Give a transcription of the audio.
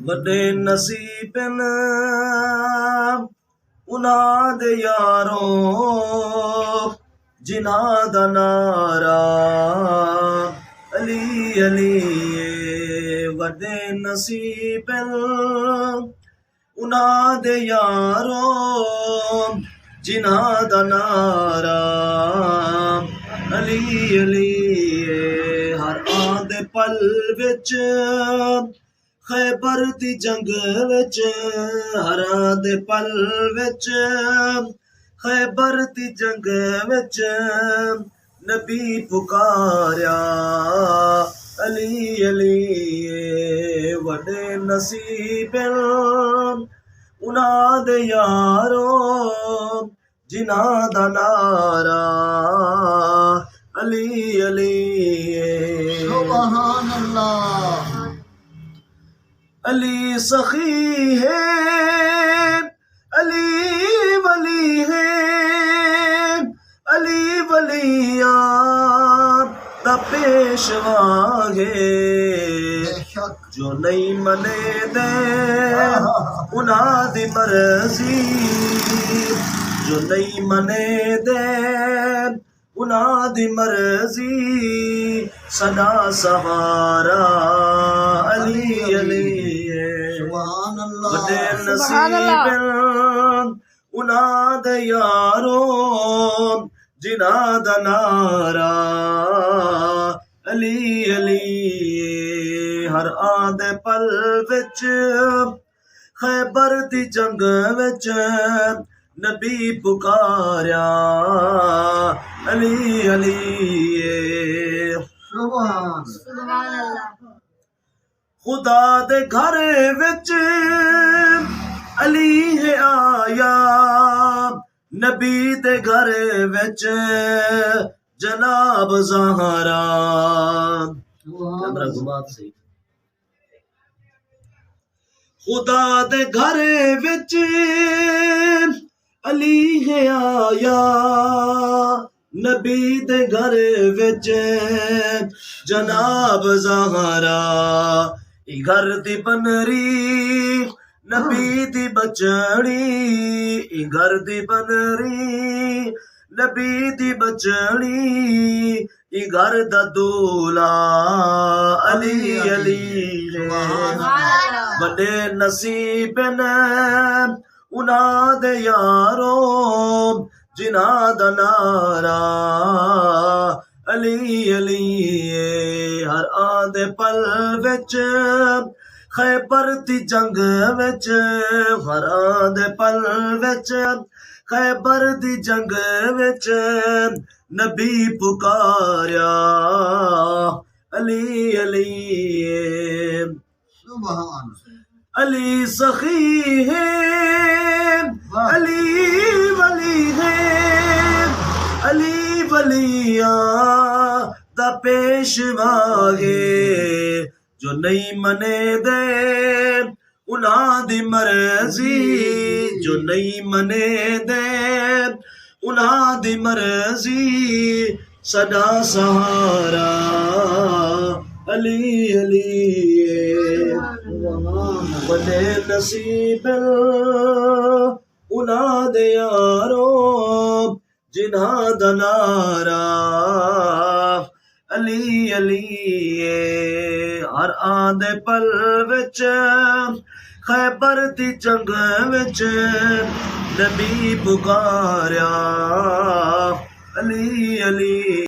वड्डे नसीब न उन्हां दे यारों जिन्हां दा नारा अली अली वड्डे नसीब न उन्हां दे यारों जिन्हां दा नारा अली अली हर आंदे पल विच खैबर दी जंग विच हर आंदे पल विच खैबर दी जंग विच नबी पुकारया अली अली वड्डे नसीब उन्हां दे यारों जिन्हां दा नारा अली अली सुभान अल्लाह। अली सखी है अली वली है अली वलिया दा पेशवा है जो नहीं मने दे उन्हां दी मर्जी जो नहीं मने दे उन्हां दी मर्जी सदा सहारा अली अली वड्डे नसीब उन्हां दे यारों जिन्हां दा नारा अली अली हर आंदे पल विच खैबर दी जंग विच नबी पुकारया अली अली खुदा दे घर विच अली है आया नबी दे घर विच जनाब ज़हरा खुदा दे घर विच अली है आया नबी दे घर विच जनाब ज़हरा घर दी बनरी नबी दी बचड़ी घर दी बनरी नबी दी बचड़ी घर दा दूल्हा अली अली वड्डे नसीब न उन्हां दे यारों जिन्हां दा नारा अली अली हर आंदे पल विच खैबर दी जंग विच हर आंदे पल विच खैबर दी जंग विच नबी पुकारया अली अली सुभान अली सखी है अली वली है अली वलिया दा पेशवा है जो नहीं मने दे उन्हां दी मर्जी जो नहीं मने दे उन्हां दी मर्जी सदा सहारा अली अली वड्डे नसीब उन्हां दे यारों जिन्हां दा नारा अली अली हर आंदे पल विच खैबर दी जंग विच नबी पुकारया